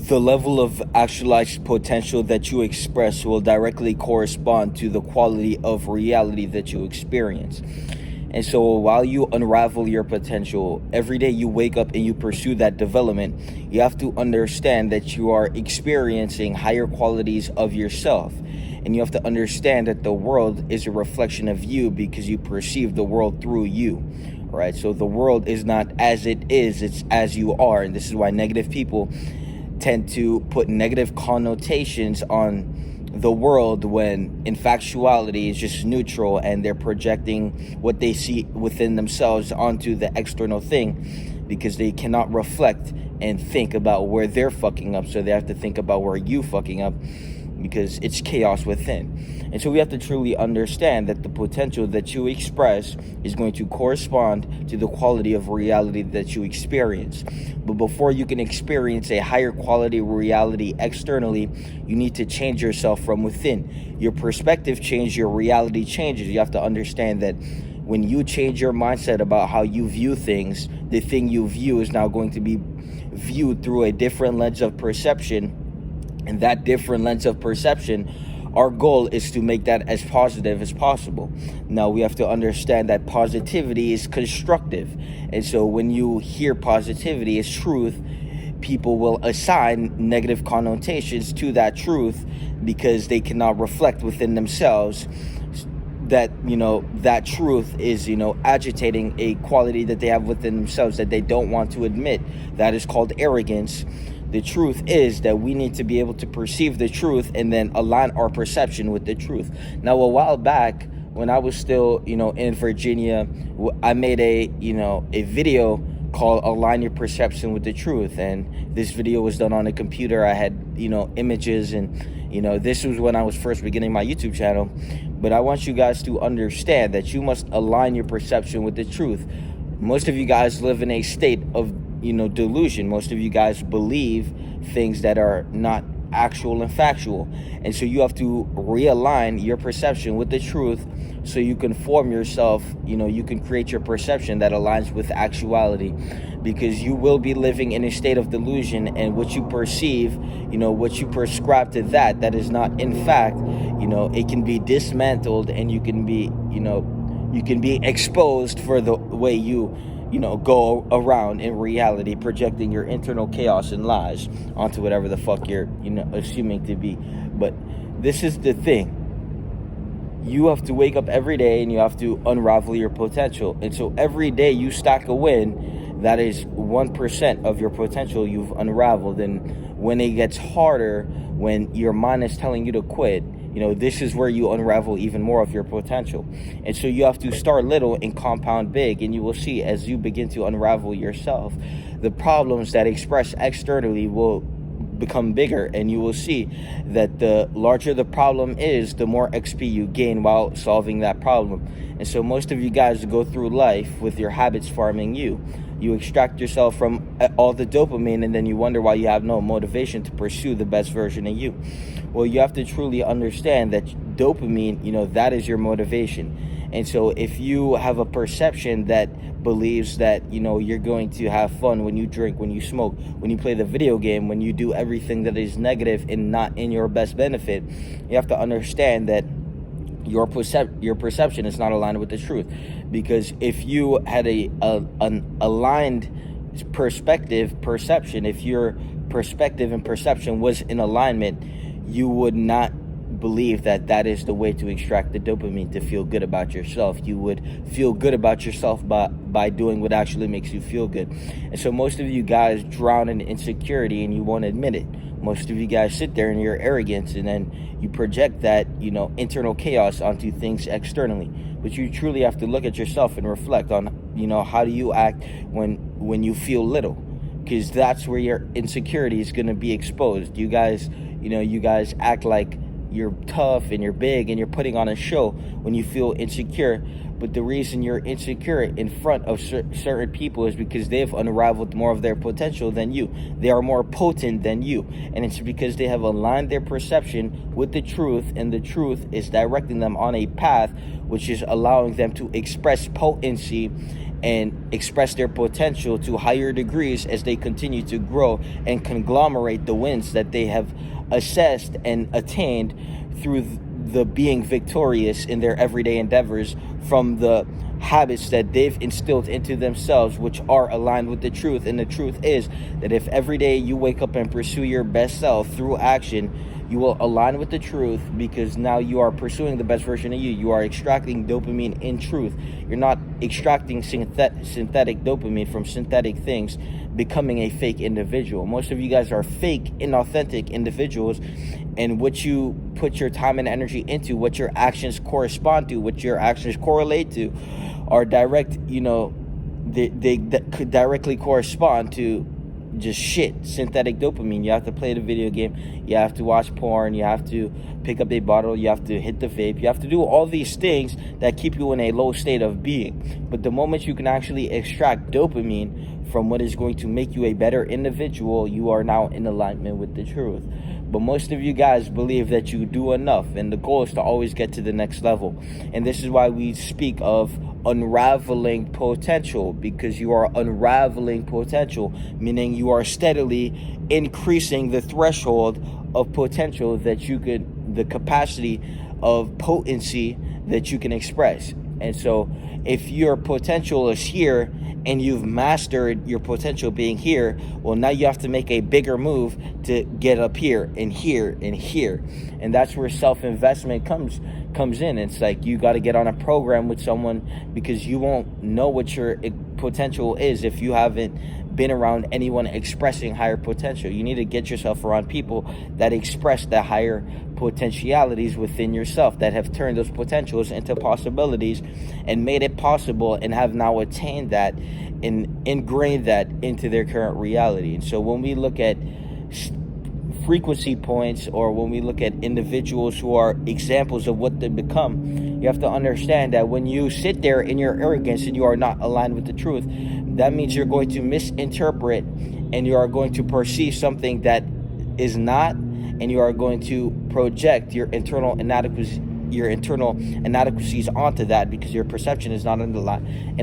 The level of actualized potential that you express will directly correspond to the quality of reality that you experience. And so while you unravel your potential, every day you wake up and you pursue that development, you have to understand that you are experiencing higher qualities of yourself. And you have to understand that the world is a reflection of you because you perceive the world through you. Right? So the world is not as it is, it's as you are. And this is why negative people tend to put negative connotations on the world when in factuality is just neutral, and they're projecting what they see within themselves onto the external thing because they cannot reflect and think about where they're fucking up. So they have to think about where you fucking up because it's chaos within. And so we have to truly understand that the potential that you express is going to correspond to the quality of reality that you experience. But before you can experience a higher quality reality externally, you need to change yourself from within. Your perspective changes, your reality changes. You have to understand that when you change your mindset about how you view things, the thing you view is now going to be viewed through a different lens of perception. And that different lens of perception, our goal is to make that as positive as possible. Now, we have to understand that positivity is constructive. And so when you hear positivity as truth, people will assign negative connotations to that truth because they cannot reflect within themselves that, that truth is, agitating a quality that they have within themselves that they don't want to admit. That is called arrogance. The truth is that we need to be able to perceive the truth and then align our perception with the truth. Now, a while back, when I was still, in Virginia, I made a video called Align Your Perception with the Truth. And this video was done on a computer. I had, images, and, this was when I was first beginning my YouTube channel. But I want you guys to understand that you must align your perception with the truth. Most of you guys live in a state of delusion. Most of you guys believe things that are not actual and factual. And so you have to realign your perception with the truth so you can form yourself, you can create your perception that aligns with actuality, because you will be living in a state of delusion, and what you perceive, what you prescribe to that is not in fact, it can be dismantled, and you can be exposed for the way you go around in reality, projecting your internal chaos and lies onto whatever the fuck you're, assuming to be. But this is the thing. You have to wake up every day and you have to unravel your potential. And so every day you stack a win, that is 1% of your potential you've unraveled. And when it gets harder, when your mind is telling you to quit, this is where you unravel even more of your potential. And so you have to start little and compound big. And you will see, as you begin to unravel yourself, the problems that express externally will become bigger. And you will see that the larger the problem is, the more XP you gain while solving that problem. And so most of you guys go through life with your habits farming you. You extract yourself from all the dopamine, and then you wonder why you have no motivation to pursue the best version of you. Well, you have to truly understand that dopamine, that is your motivation. And so if you have a perception that believes that, you're going to have fun when you drink, when you smoke, when you play the video game, when you do everything that is negative and not in your best benefit, you have to understand that your perception is not aligned with the truth. Because if you had an aligned perception, if your perspective and perception was in alignment, you would not believe that is the way to extract the dopamine to feel good about yourself. You would feel good about yourself by doing what actually makes you feel good. And so most of you guys drown in insecurity and you won't admit it. Most of you guys sit there in your arrogance, and then you project that, internal chaos onto things externally. But you truly have to look at yourself and reflect on, how do you act when you feel little? Because that's where your insecurity is going to be exposed. You guys act like you're tough and you're big and you're putting on a show when you feel insecure. But the reason you're insecure in front of certain people is because they've unraveled more of their potential than you. They are more potent than you. And it's because they have aligned their perception with the truth, and the truth is directing them on a path which is allowing them to express potency and express their potential to higher degrees as they continue to grow and conglomerate the wins that they have assessed and attained through the being victorious in their everyday endeavors from the habits that they've instilled into themselves, which are aligned with the truth. And the truth is that if every day you wake up and pursue your best self through action, you will align with the truth, because now you are pursuing the best version of you. You are extracting dopamine in truth. You're not extracting synthetic dopamine from synthetic things, becoming a fake individual. Most of you guys are fake, inauthentic individuals, and what you put your time and energy into, what your actions correspond to, what your actions correlate to, are direct, they could directly correspond to just shit, synthetic dopamine. You have to play the video game, you have to watch porn, you have to pick up a bottle, you have to hit the vape, you have to do all these things that keep you in a low state of being. But the moment you can actually extract dopamine from what is going to make you a better individual, you are now in alignment with the truth. But most of you guys believe that you do enough, and the goal is to always get to the next level. And this is why we speak of unraveling potential, because you are unraveling potential, meaning you are steadily increasing the threshold of potential that you could, the capacity of potency that you can express. And so if your potential is here and you've mastered your potential being here, well, now you have to make a bigger move to get up here and here and here. And that's where self-investment comes in. It's like you got to get on a program with someone, because you won't know what your potential is if you haven't been around anyone expressing higher potential. You need to get yourself around people that express the higher potentialities within yourself, that have turned those potentials into possibilities and made it possible, and have now attained that and ingrained that into their current reality. And so when we look at frequency points, or when we look at individuals who are examples of what they become, you have to understand that when you sit there in your arrogance and you are not aligned with the truth, that means you're going to misinterpret, and you are going to perceive something that is not, and you are going to project your internal inadequacies onto that, because your perception is not in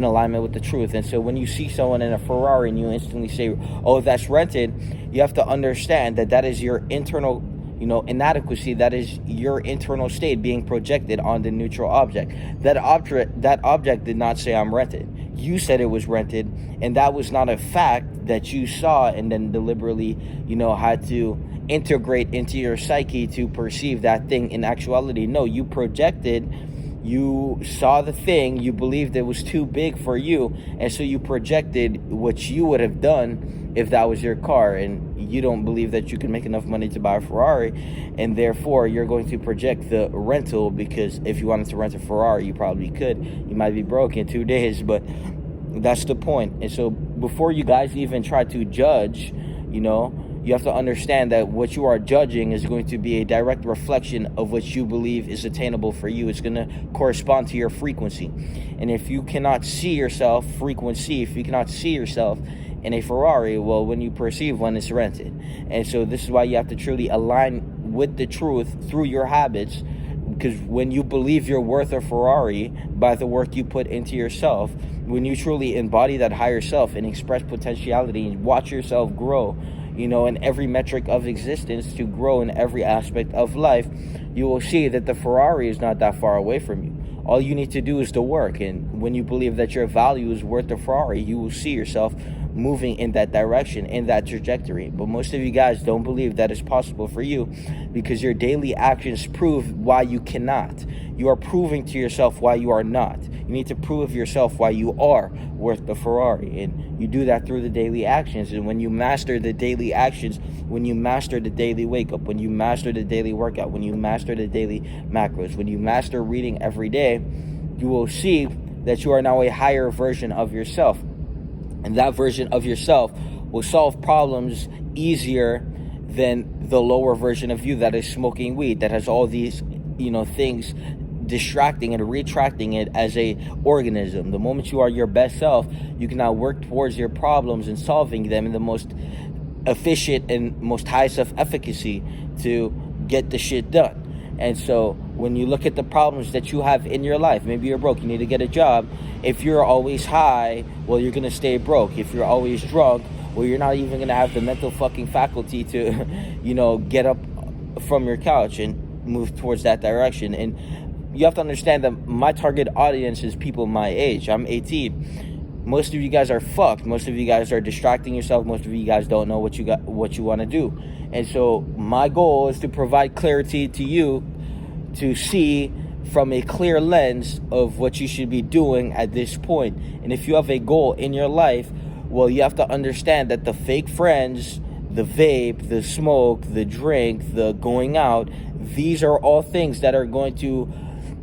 alignment with the truth. And so when you see someone in a Ferrari and you instantly say, oh, that's rented, you have to understand that that is your internal inadequacy. That is your internal state being projected on the neutral object. That object did not say I'm rented. You said it was rented, and that was not a fact that you saw and then deliberately had to integrate into your psyche to perceive that thing in actuality. No, you projected, you saw the thing, you believed it was too big for you, and so you projected what you would have done if that was your car. And you don't believe that you can make enough money to buy a Ferrari, and therefore you're going to project the rental, because if you wanted to rent a Ferrari, you probably could. You might be broke in 2 days, but that's the point. And so before you guys even try to judge, you have to understand that what you are judging is going to be a direct reflection of what you believe is attainable for you. It's going to correspond to your frequency. And if you cannot see yourself if you cannot see yourself in a Ferrari, well, when you perceive one, it's rented. And so this is why you have to truly align with the truth through your habits, because when you believe you're worth a Ferrari by the work you put into yourself, when you truly embody that higher self and express potentiality and watch yourself grow, in every metric of existence, to grow in every aspect of life, you will see that the Ferrari is not that far away from you. All you need to do is the work. And when you believe that your value is worth a Ferrari, you will see yourself moving in that direction, in that trajectory. But most of you guys don't believe that is possible for you, because your daily actions prove why you cannot. You are proving to yourself why you are not. You need to prove yourself why you are worth the Ferrari. And you do that through the daily actions. And when you master the daily actions, when you master the daily wake up, when you master the daily workout, when you master the daily macros, when you master reading every day, you will see that you are now a higher version of yourself. And that version of yourself will solve problems easier than the lower version of you that is smoking weed, that has all these, things distracting and retracting it as a organism. The moment you are your best self, you can now work towards your problems and solving them in the most efficient and most highest of efficacy to get the shit done. And so when you look at the problems that you have in your life, maybe you're broke, you need to get a job. If you're always high, well, you're going to stay broke. If you're always drunk, well, you're not even going to have the mental fucking faculty to, get up from your couch and move towards that direction. And you have to understand that my target audience is people my age. I'm 18. Most of you guys are fucked. Most of you guys are distracting yourself. Most of you guys don't know what you want to do. And so my goal is to provide clarity to you to see from a clear lens of what you should be doing at this point. And if you have a goal in your life, well, you have to understand that the fake friends, the vape, the smoke, the drink, the going out, these are all things that are going to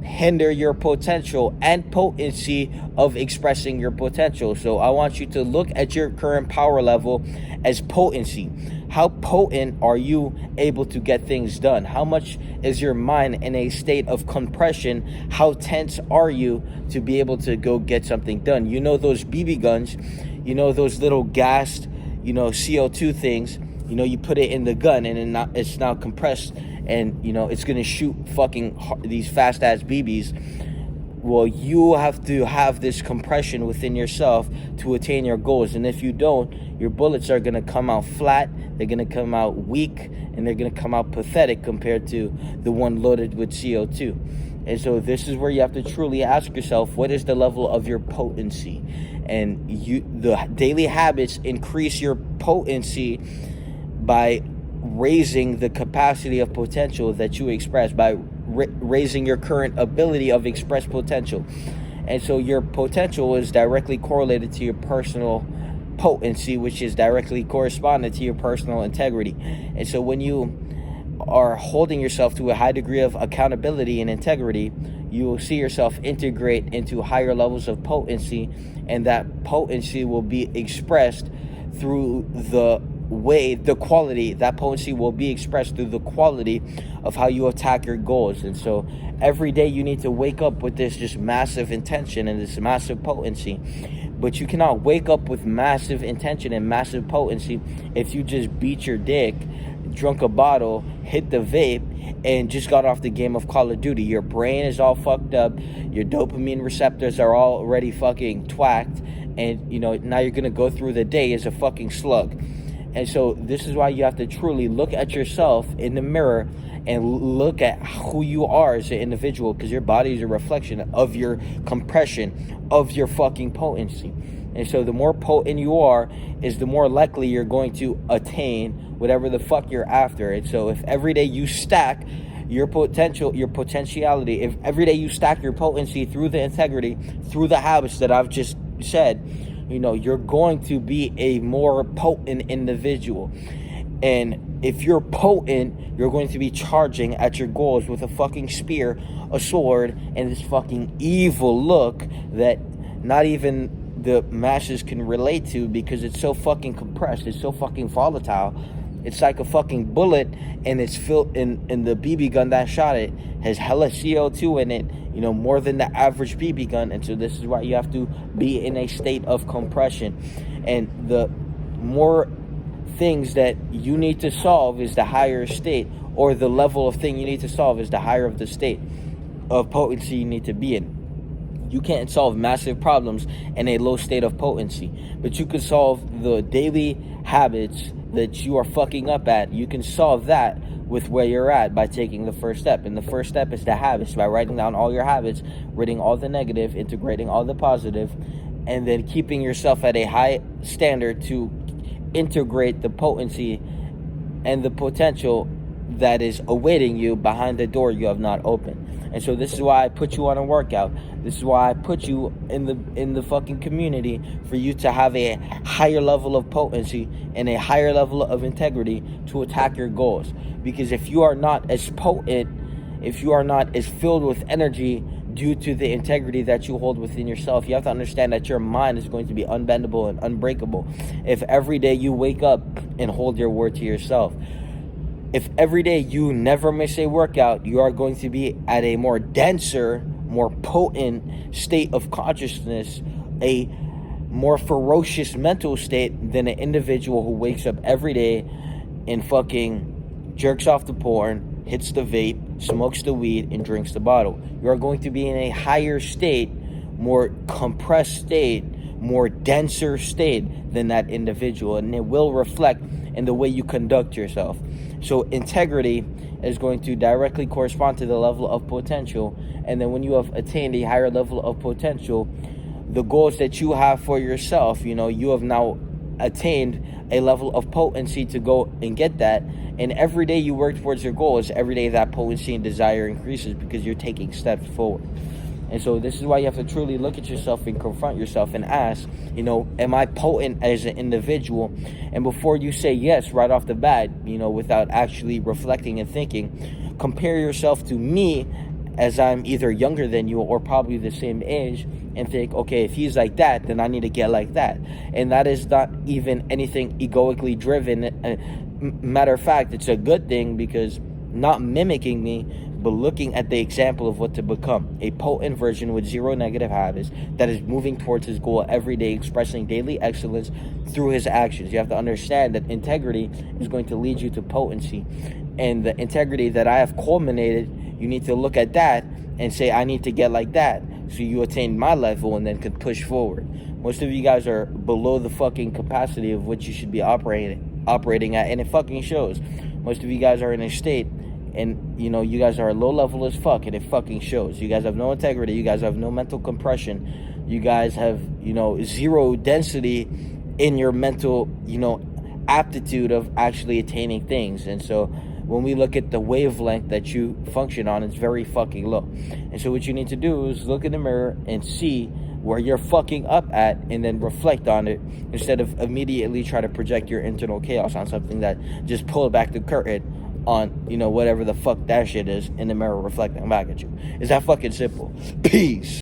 hinder your potential and potency of expressing your potential. So I want you to look at your current power level as potency. How potent are you able to get things done? How much is your mind in a state of compression? How tense are you to be able to go get something done? You know those BB guns, those little gassed, CO2 things, you put it in the gun and it's now compressed and, it's going to shoot fucking these fast ass BBs. Well, you have to have this compression within yourself to attain your goals. And if you don't, your bullets are going to come out flat, they're going to come out weak, and they're going to come out pathetic compared to the one loaded with CO2. And so this is where you have to truly ask yourself, what is the level of your potency? And the daily habits increase your potency by raising the capacity of potential that you express, by raising your current ability of express potential. And so your potential is directly correlated to your personal potency, which is directly correspondent to your personal integrity. And so when you are holding yourself to a high degree of accountability and integrity, you will see yourself integrate into higher levels of potency, and that potency will be expressed through the quality, that potency will be expressed through the quality of how you attack your goals. And so every day you need to wake up with this just massive intention and this massive potency. But you cannot wake up with massive intention and massive potency if you just beat your dick, drunk a bottle, hit the vape, and just got off the game of Call of Duty. Your brain is all fucked up, your dopamine receptors are already fucking twacked, and now you're gonna go through the day as a fucking slug. And so this is why you have to truly look at yourself in the mirror and look at who you are as an individual, because your body is a reflection of your compression, of your fucking potency. And so the more potent you are, is the more likely you're going to attain whatever the fuck you're after. And so if every day you stack your potentiality, if every day you stack your potency through the integrity, through the habits that I've just said, you're going to be a more potent individual. And if you're potent, you're going to be charging at your goals with a fucking spear, a sword, and this fucking evil look that not even the masses can relate to, because it's so fucking compressed, it's so fucking volatile. It's like a fucking bullet, and it's filled in the BB gun that shot it has hella CO2 in it, more than the average BB gun. And so this is why you have to be in a state of compression. And the more things that you need to solve is the higher state, or the level of thing you need to solve is the higher of the state of potency you need to be in. You can't solve massive problems in a low state of potency, but you can solve the daily habits that you are fucking up at. You can solve that with where you're at by taking the first step. And the first step is the habits, by writing down all your habits, ridding all the negative, integrating all the positive, and then keeping yourself at a high standard to integrate the potency and the potential that is awaiting you behind the door you have not opened. And so this is why I put you on a workout. This is why I put you in the fucking community, for you to have a higher level of potency and a higher level of integrity to attack your goals. Because if you are not as potent, if you are not as filled with energy due to the integrity that you hold within yourself, you have to understand that your mind is going to be unbendable and unbreakable if every day you wake up and hold your word to yourself. if every day you never miss a workout, you are going to be at a more denser, more potent state of consciousness, a more ferocious mental state than an individual who wakes up every day and fucking jerks off the porn, hits the vape, smokes the weed, and drinks the bottle. You are going to be in a higher state, more compressed state, more denser state than that individual, and it will reflect in the way you conduct yourself. So integrity is going to directly correspond to the level of potential, and then when you have attained a higher level of potential, the goals that you have for yourself, you have now attained a level of potency to go and get that, and every day you work towards your goals, every day that potency and desire increases because you're taking steps forward. And so this is why you have to truly look at yourself and confront yourself and ask, am I potent as an individual? And before you say yes right off the bat, without actually reflecting and thinking, compare yourself to me as I'm either younger than you or probably the same age, and think, okay, if he's like that, then I need to get like that. And that is not even anything egoically driven. Matter of fact, it's a good thing, because not mimicking me, but looking at the example of what to become, a potent version with zero negative habits that is moving towards his goal every day, expressing daily excellence through his actions. You have to understand that integrity is going to lead you to potency, and the integrity that I have culminated, you need to look at that and say, I need to get like that, so you attain my level and then can push forward. Most of you guys are below the fucking capacity of what you should be operating at, and it fucking shows. Most of you guys are in a state, and you guys are low level as fuck, and it fucking shows. You guys have no integrity, you guys have no mental compression, you guys have zero density in your mental aptitude of actually attaining things. And so when we look at the wavelength that you function on, it's very fucking low. And so what you need to do is look in the mirror and see where you're fucking up at, and then reflect on it, instead of immediately try to project your internal chaos on something that just pulled back the curtain on whatever the fuck that shit is in the mirror reflecting back at you. It's that fucking simple. Peace.